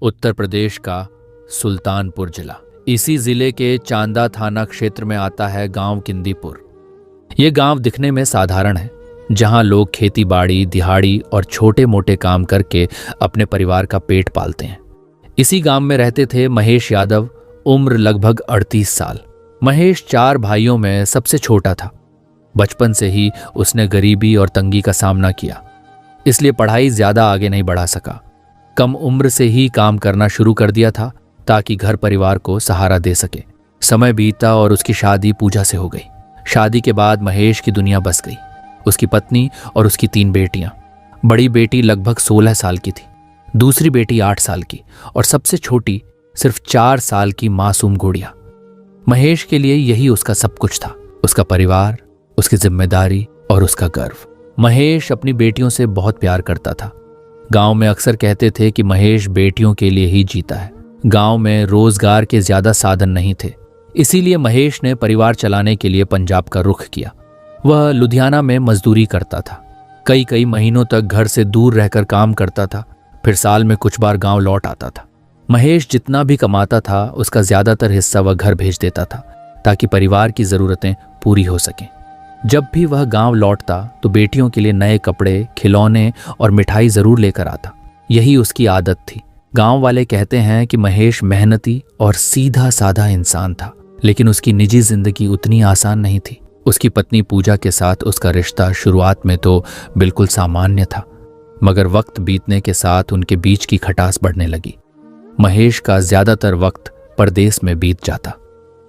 उत्तर प्रदेश का सुल्तानपुर जिला। इसी जिले के चांदा थाना क्षेत्र में आता है गांव किंदीपुर। ये गांव दिखने में साधारण है, जहां लोग खेती बाड़ी, दिहाड़ी और छोटे मोटे काम करके अपने परिवार का पेट पालते हैं। इसी गांव में रहते थे महेश यादव, उम्र लगभग 38 साल। महेश 4 भाइयों में सबसे छोटा था। बचपन से ही उसने गरीबी और तंगी का सामना किया, इसलिए पढ़ाई ज्यादा आगे नहीं बढ़ा सका। कम उम्र से ही काम करना शुरू कर दिया था ताकि घर परिवार को सहारा दे सके। समय बीता और उसकी शादी पूजा से हो गई। शादी के बाद महेश की दुनिया बस गई। उसकी पत्नी और उसकी 3 बेटियां। बड़ी बेटी लगभग 16 साल की थी, दूसरी बेटी 8 साल की और सबसे छोटी सिर्फ 4 साल की मासूम गुड़िया। महेश के लिए यही उसका सब कुछ था, उसका परिवार, उसकी जिम्मेदारी और उसका गर्व। महेश अपनी बेटियों से बहुत प्यार करता था। गांव में अक्सर कहते थे कि महेश बेटियों के लिए ही जीता है। गांव में रोजगार के ज्यादा साधन नहीं थे, इसीलिए महेश ने परिवार चलाने के लिए पंजाब का रुख किया। वह लुधियाना में मजदूरी करता था। कई महीनों तक घर से दूर रहकर काम करता था, फिर साल में कुछ बार गांव लौट आता था। महेश जितना भी कमाता था, उसका ज्यादातर हिस्सा वह घर भेज देता था ताकि परिवार की जरूरतें पूरी हो सकें। जब भी वह गांव लौटता तो बेटियों के लिए नए कपड़े, खिलौने और मिठाई जरूर लेकर आता। यही उसकी आदत थी। गांव वाले कहते हैं कि महेश मेहनती और सीधा साधा इंसान था, लेकिन उसकी निजी जिंदगी उतनी आसान नहीं थी। उसकी पत्नी पूजा के साथ उसका रिश्ता शुरुआत में तो बिल्कुल सामान्य था, मगर वक्त बीतने के साथ उनके बीच की खटास बढ़ने लगी। महेश का ज्यादातर वक्त परदेश में बीत जाता।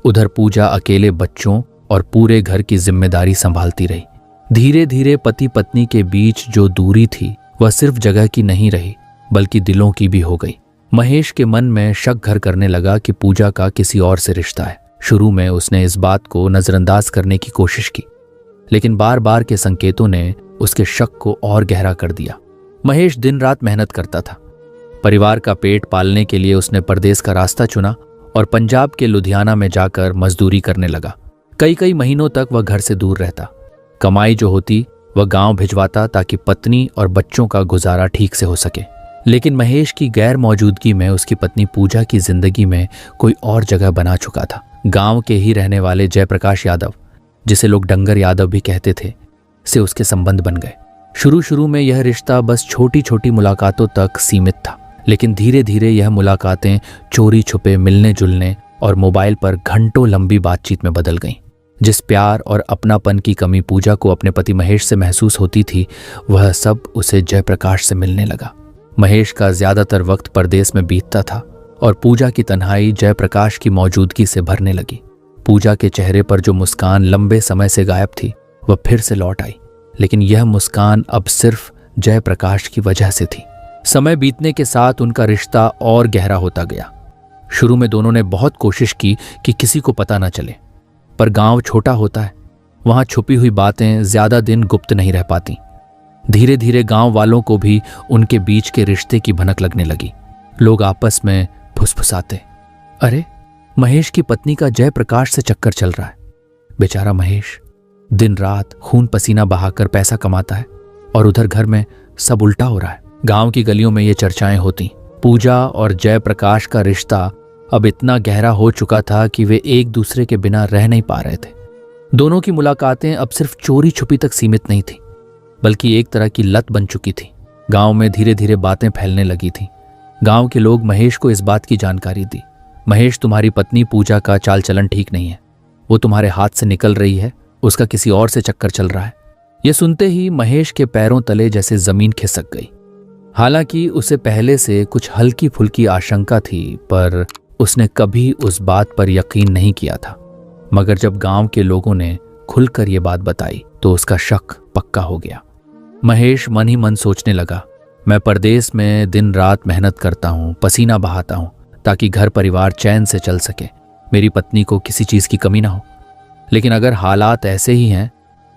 उधर पूजा अकेले बच्चों और पूरे घर की जिम्मेदारी संभालती रही। धीरे धीरे पति पत्नी के बीच जो दूरी थी वह सिर्फ जगह की नहीं रही, बल्कि दिलों की भी हो गई। महेश के मन में शक घर करने लगा कि पूजा का किसी और से रिश्ता है। शुरू में उसने इस बात को नजरअंदाज करने की कोशिश की, लेकिन बार बार के संकेतों ने उसके शक को और गहरा कर दिया। महेश दिन रात मेहनत करता था। परिवार का पेट पालने के लिए उसने परदेश का रास्ता चुना और पंजाब के लुधियाना में जाकर मजदूरी करने लगा। कई महीनों तक वह घर से दूर रहता। कमाई जो होती वह गांव भिजवाता ताकि पत्नी और बच्चों का गुजारा ठीक से हो सके। लेकिन महेश की गैर मौजूदगी में उसकी पत्नी पूजा की जिंदगी में कोई और जगह बना चुका था। गांव के ही रहने वाले जयप्रकाश यादव, जिसे लोग डंगर यादव भी कहते थे, से उसके संबंध बन गए। शुरू में यह रिश्ता बस छोटी छोटी मुलाकातों तक सीमित था, लेकिन धीरे धीरे यह मुलाकातें चोरी छुपे मिलने जुलने और मोबाइल पर घंटों लंबी बातचीत में बदल गईं। जिस प्यार और अपनापन की कमी पूजा को अपने पति महेश से महसूस होती थी, वह सब उसे जयप्रकाश से मिलने लगा। महेश का ज्यादातर वक्त परदेश में बीतता था और पूजा की तन्हाई जयप्रकाश की मौजूदगी से भरने लगी। पूजा के चेहरे पर जो मुस्कान लंबे समय से गायब थी वह फिर से लौट आई, लेकिन यह मुस्कान अब सिर्फ जयप्रकाश की वजह से थी। समय बीतने के साथ उनका रिश्ता और गहरा होता गया। शुरू में दोनों ने बहुत कोशिश की कि किसी को पता न चले, पर गांव छोटा होता है, वहां छुपी हुई बातें ज्यादा दिन गुप्त नहीं रह पाती। धीरे धीरे गांव वालों को भी उनके बीच के रिश्ते की भनक लगने लगी। लोग आपस में फुसफुसाते, अरे महेश की पत्नी का जयप्रकाश से चक्कर चल रहा है। बेचारा महेश दिन रात खून पसीना बहाकर पैसा कमाता है और उधर घर में सब उल्टा हो रहा है। गांव की गलियों में ये चर्चाएं होती। पूजा और जयप्रकाश का रिश्ता अब इतना गहरा हो चुका था कि वे एक दूसरे के बिना रह नहीं पा रहे थे। दोनों की मुलाकातें अब सिर्फ चोरी छुपी तक सीमित नहीं थी, बल्कि एक तरह की लत बन चुकी थी। गांव में धीरे धीरे बातें फैलने लगी थी। गांव के लोग महेश को इस बात की जानकारी दी, महेश तुम्हारी पत्नी पूजा का चाल चलन ठीक नहीं है, वो तुम्हारे हाथ से निकल रही है, उसका किसी और से चक्कर चल रहा है। यह सुनते ही महेश के पैरों तले जैसे जमीन खिसक गई। हालांकि उसे पहले से कुछ हल्की फुल्की आशंका थी, पर उसने कभी उस बात पर यकीन नहीं किया था। मगर जब गांव के लोगों ने खुलकर ये बात बताई तो उसका शक पक्का हो गया। महेश मन ही मन सोचने लगा, मैं परदेश में दिन रात मेहनत करता हूँ, पसीना बहाता हूँ, ताकि घर परिवार चैन से चल सके, मेरी पत्नी को किसी चीज की कमी ना हो। लेकिन अगर हालात ऐसे ही हैं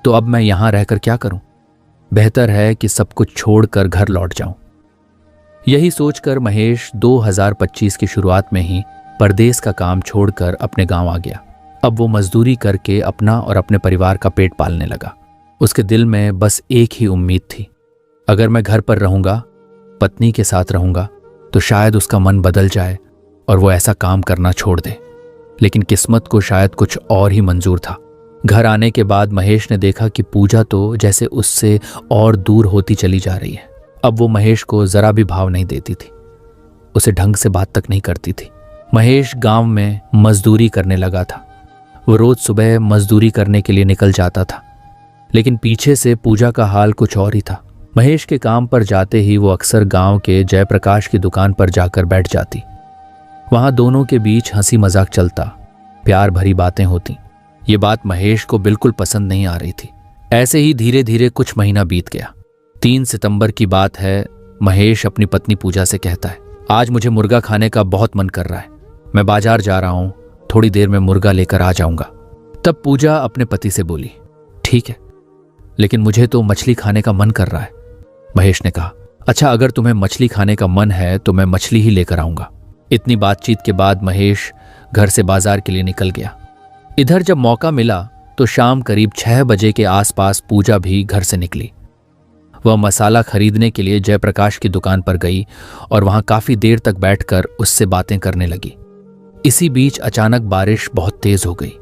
तो अब मैं यहां रहकर क्या करूं? बेहतर है कि सब कुछ छोड़कर घर लौट जाऊं। यही सोचकर महेश 2025 की शुरुआत में ही परदेश का काम छोड़कर अपने गांव आ गया। अब वो मजदूरी करके अपना और अपने परिवार का पेट पालने लगा। उसके दिल में बस एक ही उम्मीद थी, अगर मैं घर पर रहूंगा, पत्नी के साथ रहूंगा, तो शायद उसका मन बदल जाए और वो ऐसा काम करना छोड़ दे। लेकिन किस्मत को शायद कुछ और ही मंजूर था। घर आने के बाद महेश ने देखा कि पूजा तो जैसे उससे और दूर होती चली जा रही है। अब वो महेश को जरा भी भाव नहीं देती थी, उसे ढंग से बात तक नहीं करती थी। महेश गांव में मजदूरी करने लगा था। वो रोज सुबह मजदूरी करने के लिए निकल जाता था, लेकिन पीछे से पूजा का हाल कुछ और ही था। महेश के काम पर जाते ही वो अक्सर गांव के जयप्रकाश की दुकान पर जाकर बैठ जाती। वहां दोनों के बीच हंसी मजाक चलता, प्यार भरी बातें होती। ये बात महेश को बिल्कुल पसंद नहीं आ रही थी। ऐसे ही धीरे धीरे कुछ महीना बीत गया। 3 सितंबर की बात है। महेश अपनी पत्नी पूजा से कहता है, आज मुझे मुर्गा खाने का बहुत मन कर रहा है, मैं बाजार जा रहा हूं, थोड़ी देर में मुर्गा लेकर आ जाऊंगा। तब पूजा अपने पति से बोली, ठीक है, लेकिन मुझे तो मछली खाने का मन कर रहा है। महेश ने कहा, अच्छा, अगर तुम्हें मछली खाने का मन है तो मैं मछली ही लेकर आऊंगा। इतनी बातचीत के बाद महेश घर से बाजार के लिए निकल गया। इधर जब मौका मिला तो शाम करीब 6 बजे के आसपास पूजा भी घर से निकली। वह मसाला खरीदने के लिए जयप्रकाश की दुकान पर गई और वहां काफी देर तक बैठकर उससे बातें करने लगी। इसी बीच अचानक बारिश बहुत तेज हो गई।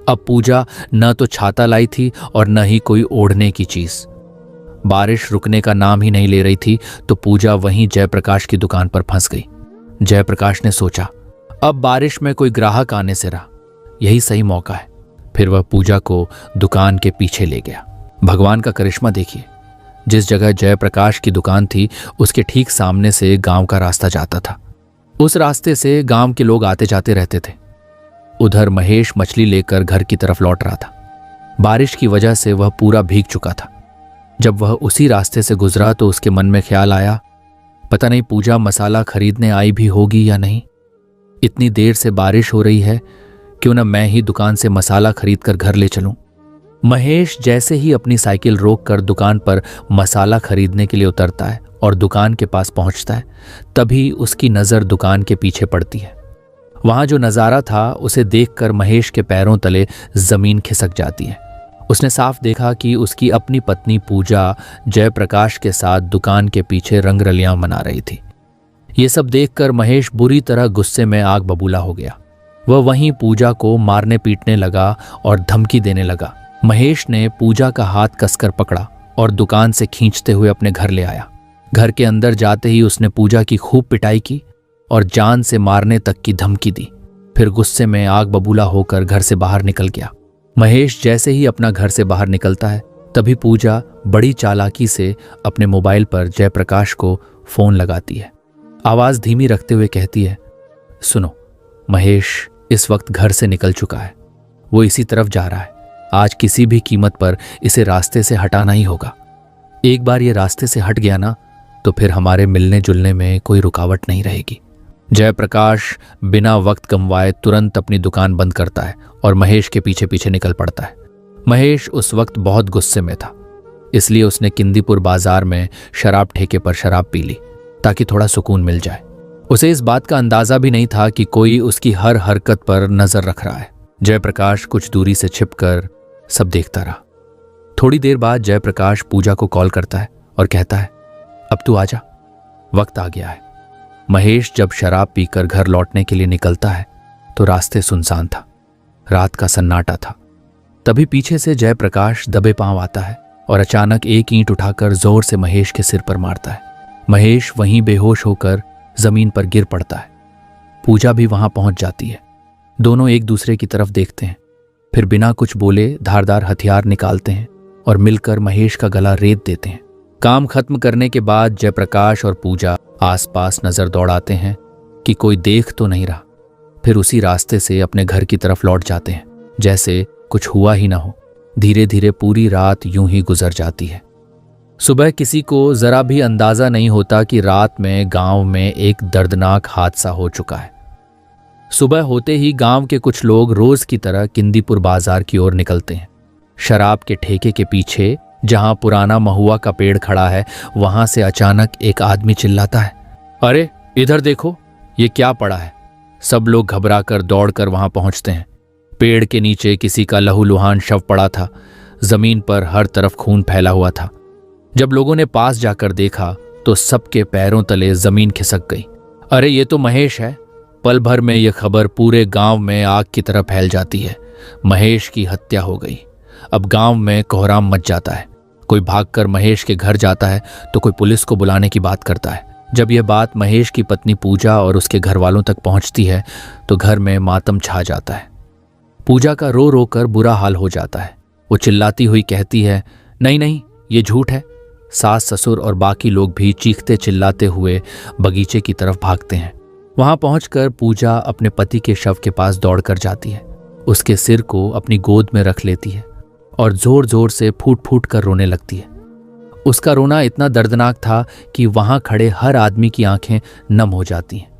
अब पूजा न तो छाता लाई थी और न ही कोई ओढ़ने की चीज। बारिश रुकने का नाम ही नहीं ले रही थी तो पूजा वहीं जयप्रकाश की दुकान पर फंस गई। जयप्रकाश ने सोचा, अब बारिश में कोई ग्राहक आने से रहा, यही सही मौका है। फिर वह पूजा को दुकान के पीछे ले गया। भगवान का करिश्मा देखिए, जिस जगह जयप्रकाश की दुकान थी उसके ठीक सामने से गांव का रास्ता जाता था। उस रास्ते से गांव के लोग आते जाते रहते थे। उधर महेश मछली लेकर घर की तरफ लौट रहा था। बारिश की वजह से वह पूरा भीग चुका था। जब वह उसी रास्ते से गुजरा तो उसके मन में ख्याल आया, पता नहीं पूजा मसाला खरीदने आई भी होगी या नहीं। इतनी देर से बारिश हो रही है, क्यों न मैं ही दुकान से मसाला खरीद कर घर ले चलूं। महेश जैसे ही अपनी साइकिल रोककर दुकान पर मसाला खरीदने के लिए उतरता है और दुकान के पास पहुंचता है, तभी उसकी नजर दुकान के पीछे पड़ती है। वहां जो नजारा था उसे देखकर महेश के पैरों तले जमीन खिसक जाती है। उसने साफ देखा कि उसकी अपनी पत्नी पूजा जयप्रकाश के साथ दुकान के पीछे रंगरलियां मना रही थी। ये सब देखकर महेश बुरी तरह गुस्से में आग बबूला हो गया। वह वहीं पूजा को मारने पीटने लगा और धमकी देने लगा। महेश ने पूजा का हाथ कसकर पकड़ा और दुकान से खींचते हुए अपने घर ले आया। घर के अंदर जाते ही उसने पूजा की खूब पिटाई की और जान से मारने तक की धमकी दी। फिर गुस्से में आग बबूला होकर घर से बाहर निकल गया। महेश जैसे ही अपना घर से बाहर निकलता है, तभी पूजा बड़ी चालाकी से अपने मोबाइल पर जयप्रकाश को फोन लगाती है। आवाज धीमी रखते हुए कहती है, सुनो, महेश इस वक्त घर से निकल चुका है, वो इसी तरफ जा रहा है। आज किसी भी कीमत पर इसे रास्ते से हटाना ही होगा। एक बार ये रास्ते से हट गया ना, तो फिर हमारे मिलने जुलने में कोई रुकावट नहीं रहेगी। जयप्रकाश बिना वक्त गंवाए तुरंत अपनी दुकान बंद करता है और महेश के पीछे पीछे निकल पड़ता है। महेश उस वक्त बहुत गुस्से में था, इसलिए उसने किंदीपुर बाजार में शराब ठेके पर शराब पी ली ताकि थोड़ा सुकून मिल जाए। उसे इस बात का अंदाजा भी नहीं था कि कोई उसकी हर हरकत पर नजर रख रहा है। जयप्रकाश कुछ दूरी से छिपकर सब देखता रहा। थोड़ी देर बाद जयप्रकाश पूजा को कॉल करता है और कहता है, अब तू आजा, वक्त आ गया है। महेश जब शराब पीकर घर लौटने के लिए निकलता है तो रास्ते सुनसान था, रात का सन्नाटा था। तभी पीछे से जयप्रकाश दबे पांव आता है और अचानक एक ईंट उठाकर जोर से महेश के सिर पर मारता है। महेश वहीं बेहोश होकर जमीन पर गिर पड़ता है। पूजा भी वहां पहुंच जाती है। दोनों एक दूसरे की तरफ देखते हैं, फिर बिना कुछ बोले धारदार हथियार निकालते हैं और मिलकर महेश का गला रेत देते हैं। काम खत्म करने के बाद जयप्रकाश और पूजा आसपास नजर दौड़ाते हैं कि कोई देख तो नहीं रहा। फिर उसी रास्ते से अपने घर की तरफ लौट जाते हैं, जैसे कुछ हुआ ही ना हो। धीरे धीरे पूरी रात यूं ही गुजर जाती है। सुबह किसी को जरा भी अंदाजा नहीं होता कि रात में गांव में एक दर्दनाक हादसा हो चुका है। सुबह होते ही गांव के कुछ लोग रोज की तरह किंदीपुर बाजार की ओर निकलते हैं। शराब के ठेके के पीछे जहां पुराना महुआ का पेड़ खड़ा है, वहां से अचानक एक आदमी चिल्लाता है, अरे इधर देखो, ये क्या पड़ा है। सब लोग घबराकर दौड़कर वहां पहुंचते हैं। पेड़ के नीचे किसी का लहूलुहान शव पड़ा था। जमीन पर हर तरफ खून फैला हुआ था। जब लोगों ने पास जाकर देखा तो सबके पैरों तले जमीन खिसक गई। अरे ये तो महेश है। पल भर में यह खबर पूरे गांव में आग की तरह फैल जाती है। महेश की हत्या हो गई। अब गांव में कोहराम मच जाता है। कोई भागकर महेश के घर जाता है तो कोई पुलिस को बुलाने की बात करता है। जब यह बात महेश की पत्नी पूजा और उसके घर वालों तक पहुंचती है तो घर में मातम छा जाता है। पूजा का रो रो कर बुरा हाल हो जाता है। वो चिल्लाती हुई कहती है, नहीं नहीं, ये झूठ है। सास ससुर और बाकी लोग भी चीखते चिल्लाते हुए बगीचे की तरफ भागते हैं। वहां पहुंचकर पूजा अपने पति के शव के पास दौड़कर जाती है। उसके सिर को अपनी गोद में रख लेती है और जोर जोर से फूट फूट कर रोने लगती है। उसका रोना इतना दर्दनाक था कि वहां खड़े हर आदमी की आंखें नम हो जाती हैं।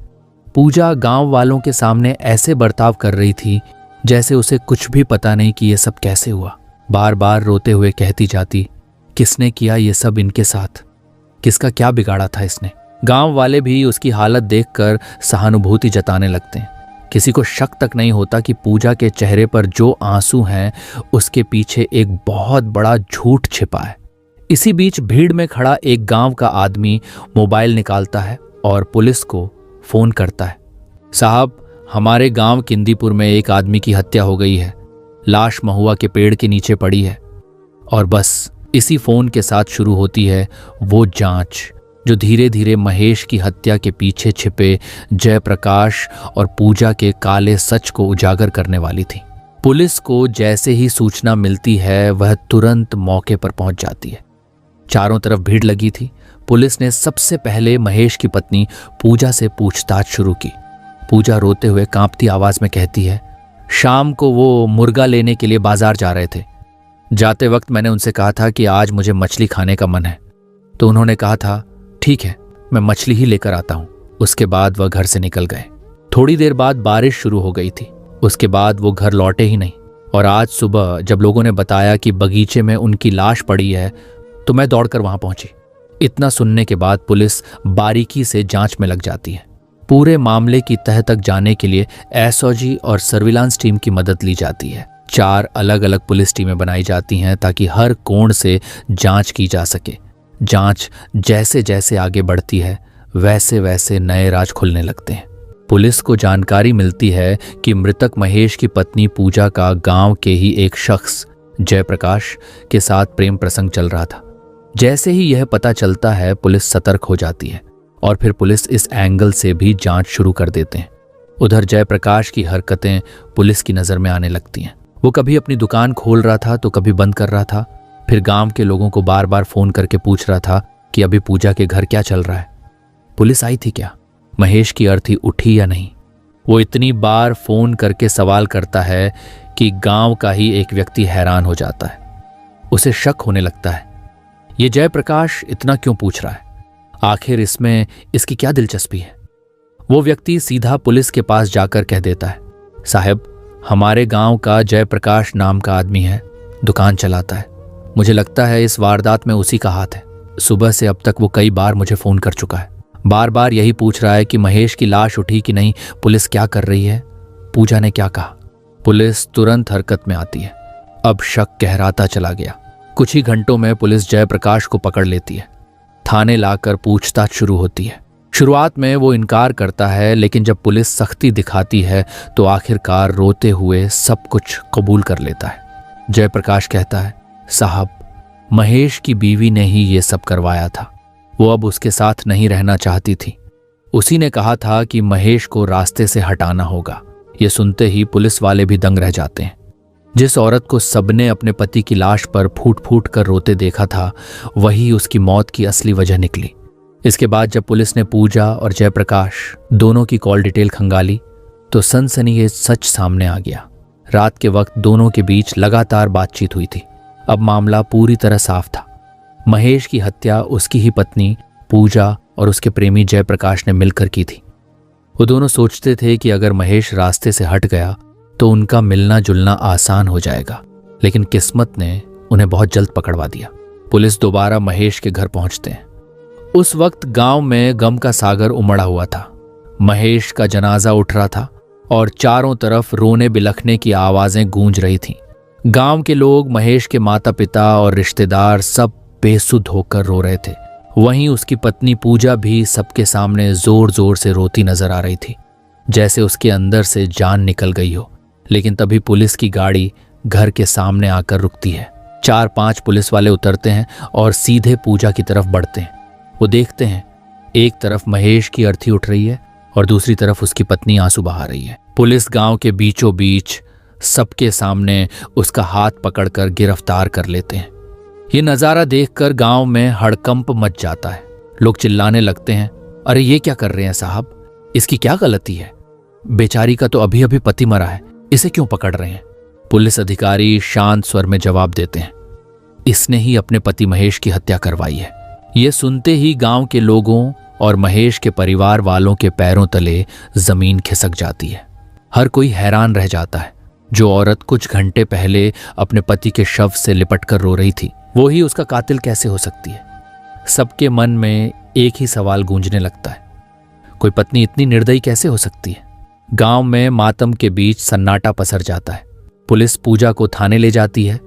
पूजा गांव वालों के सामने ऐसे बर्ताव कर रही थी जैसे उसे कुछ भी पता नहीं कि यह सब कैसे हुआ। बार बार रोते हुए कहती जाती, किसने किया ये सब इनके साथ? किसका क्या बिगाड़ा था इसने? गांव वाले भी उसकी हालत देखकर सहानुभूति जताने लगते हैं। किसी को शक तक नहीं होता कि पूजा के चेहरे पर जो आंसू हैं उसके पीछे एक बहुत बड़ा झूठ छिपा है। इसी बीच भीड़ में खड़ा एक गांव का आदमी मोबाइल निकालता है और पुलिस को फोन करता है। साहब, हमारे गांव किंदीपुर में एक आदमी की हत्या हो गई है। लाश महुआ के पेड़ के नीचे पड़ी है। और बस इसी फोन के साथ शुरू होती है वो जांच जो धीरे धीरे महेश की हत्या के पीछे छिपे जयप्रकाश और पूजा के काले सच को उजागर करने वाली थी। पुलिस को जैसे ही सूचना मिलती है वह तुरंत मौके पर पहुंच जाती है। चारों तरफ भीड़ लगी थी। पुलिस ने सबसे पहले महेश की पत्नी पूजा से पूछताछ शुरू की। पूजा रोते हुए कांपती आवाज में कहती है, शाम को वो मुर्गा लेने के लिए बाजार जा रहे थे। जाते वक्त मैंने उनसे कहा था कि आज मुझे मछली खाने का मन है, तो उन्होंने कहा था ठीक है, मैं मछली ही लेकर आता हूं। उसके बाद वह घर से निकल गए। थोड़ी देर बाद बारिश शुरू हो गई थी। उसके बाद वो घर लौटे ही नहीं। और आज सुबह जब लोगों ने बताया कि बगीचे में उनकी लाश पड़ी है तो मैं दौड़कर वहां पहुंची। इतना सुनने के बाद पुलिस बारीकी से जांच में लग जाती है। पूरे मामले की तह तक जाने के लिए एसओजी और सर्विलांस टीम की मदद ली जाती है। 4 अलग अलग पुलिस टीमें बनाई जाती हैं ताकि हर कोण से जांच की जा सके। जांच जैसे जैसे आगे बढ़ती है वैसे वैसे नए राज खुलने लगते हैं। पुलिस को जानकारी मिलती है कि मृतक महेश की पत्नी पूजा का गांव के ही एक शख्स जयप्रकाश के साथ प्रेम प्रसंग चल रहा था। जैसे ही यह पता चलता है पुलिस सतर्क हो जाती है और फिर पुलिस इस एंगल से भी जांच शुरू कर देते हैं। उधर जयप्रकाश की हरकतें पुलिस की नजर में आने लगती हैं। वो कभी अपनी दुकान खोल रहा था तो कभी बंद कर रहा था। फिर गांव के लोगों को बार बार फोन करके पूछ रहा था कि अभी पूजा के घर क्या चल रहा है, पुलिस आई थी क्या, महेश की अर्थी उठी या नहीं। वो इतनी बार फोन करके सवाल करता है कि गांव का ही एक व्यक्ति हैरान हो जाता है। उसे शक होने लगता है, ये जयप्रकाश इतना क्यों पूछ रहा है, आखिर इसमें इसकी क्या दिलचस्पी है। वो व्यक्ति सीधा पुलिस के पास जाकर कह देता है, साहब, हमारे गांव का जयप्रकाश नाम का आदमी है, दुकान चलाता है। मुझे लगता है इस वारदात में उसी का हाथ है। सुबह से अब तक वो कई बार मुझे फोन कर चुका है। बार बार यही पूछ रहा है कि महेश की लाश उठी कि नहीं, पुलिस क्या कर रही है, पूजा ने क्या कहा। पुलिस तुरंत हरकत में आती है। अब शक गहराता चला गया। कुछ ही घंटों में पुलिस जयप्रकाश को पकड़ लेती है। थाने लाकर पूछताछ शुरू होती है। शुरुआत में वो इनकार करता है, लेकिन जब पुलिस सख्ती दिखाती है तो आखिरकार रोते हुए सब कुछ कबूल कर लेता है। जयप्रकाश कहता है, साहब, महेश की बीवी ने ही ये सब करवाया था। वो अब उसके साथ नहीं रहना चाहती थी। उसी ने कहा था कि महेश को रास्ते से हटाना होगा। ये सुनते ही पुलिस वाले भी दंग रह जाते हैं। जिस औरत को सबने अपने पति की लाश पर फूट फूट कर रोते देखा था वही उसकी मौत की असली वजह निकली। इसके बाद जब पुलिस ने पूजा और जयप्रकाश दोनों की कॉल डिटेल खंगाली तो सनसनीखेज सच सामने आ गया। रात के वक्त दोनों के बीच लगातार बातचीत हुई थी। अब मामला पूरी तरह साफ था। महेश की हत्या उसकी ही पत्नी पूजा और उसके प्रेमी जयप्रकाश ने मिलकर की थी। वो दोनों सोचते थे कि अगर महेश रास्ते से हट गया तो उनका मिलना जुलना आसान हो जाएगा, लेकिन किस्मत ने उन्हें बहुत जल्द पकड़वा दिया। पुलिस दोबारा महेश के घर पहुंचते हैं। उस वक्त गांव में गम का सागर उमड़ा हुआ था। महेश का जनाजा उठ रहा था और चारों तरफ रोने बिलखने की आवाजें गूंज रही थीं। गांव के लोग, महेश के माता पिता और रिश्तेदार सब बेसुध होकर रो रहे थे। वहीं उसकी पत्नी पूजा भी सबके सामने जोर जोर से रोती नजर आ रही थी, जैसे उसके अंदर से जान निकल गई हो। लेकिन तभी पुलिस की गाड़ी घर के सामने आकर रुकती है। 4-5 पुलिस वाले उतरते हैं और सीधे पूजा की तरफ बढ़ते हैं। वो देखते हैं एक तरफ महेश की अर्थी उठ रही है और दूसरी तरफ उसकी पत्नी आंसू बहा रही है। पुलिस गांव के बीचों बीच सबके सामने उसका हाथ पकड़कर गिरफ्तार कर लेते हैं। ये नज़ारा देखकर गांव में हड़कंप मच जाता है। लोग चिल्लाने लगते हैं, अरे ये क्या कर रहे हैं साहब, इसकी क्या गलती है? बेचारी का तो अभी अभी पति मरा है, इसे क्यों पकड़ रहे हैं? पुलिस अधिकारी शांत स्वर में जवाब देते हैं, इसने ही अपने पति महेश की हत्या करवाई है। ये सुनते ही गांव के लोगों और महेश के परिवार वालों के पैरों तले जमीन खिसक जाती है। हर कोई हैरान रह जाता है। जो औरत कुछ घंटे पहले अपने पति के शव से लिपटकर रो रही थी, वो ही उसका कातिल कैसे हो सकती है? सबके मन में एक ही सवाल गूंजने लगता है, कोई पत्नी इतनी निर्दयी कैसे हो सकती है? गांव में मातम के बीच सन्नाटा पसर जाता है। पुलिस पूजा को थाने ले जाती है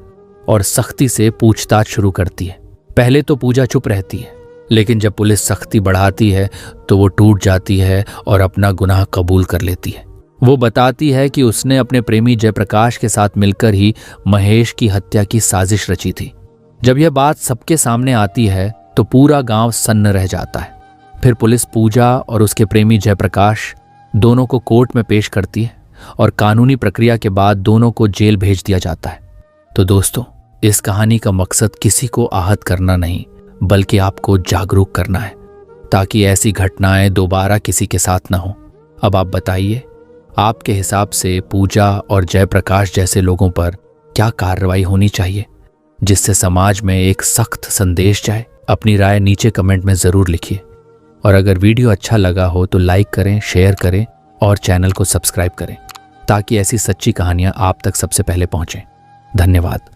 और सख्ती से पूछताछ शुरू करती है। पहले तो पूजा चुप रहती है, लेकिन जब पुलिस सख्ती बढ़ाती है तो वो टूट जाती है और अपना गुनाह कबूल कर लेती है। वो बताती है कि उसने अपने प्रेमी जयप्रकाश के साथ मिलकर ही महेश की हत्या की साजिश रची थी। जब यह बात सबके सामने आती है तो पूरा गांव सन्न रह जाता है। फिर पुलिस पूजा और उसके प्रेमी जयप्रकाश दोनों को कोर्ट में पेश करती है और कानूनी प्रक्रिया के बाद दोनों को जेल भेज दिया जाता है। तो दोस्तों, इस कहानी का मकसद किसी को आहत करना नहीं, बल्कि आपको जागरूक करना है, ताकि ऐसी घटनाएं दोबारा किसी के साथ ना हो। अब आप बताइए, आपके हिसाब से पूजा और जयप्रकाश जैसे लोगों पर क्या कार्रवाई होनी चाहिए, जिससे समाज में एक सख्त संदेश जाए? अपनी राय नीचे कमेंट में ज़रूर लिखिए। और अगर वीडियो अच्छा लगा हो तो लाइक करें, शेयर करें और चैनल को सब्सक्राइब करें, ताकि ऐसी सच्ची कहानियां आप तक सबसे पहले पहुंचें। धन्यवाद।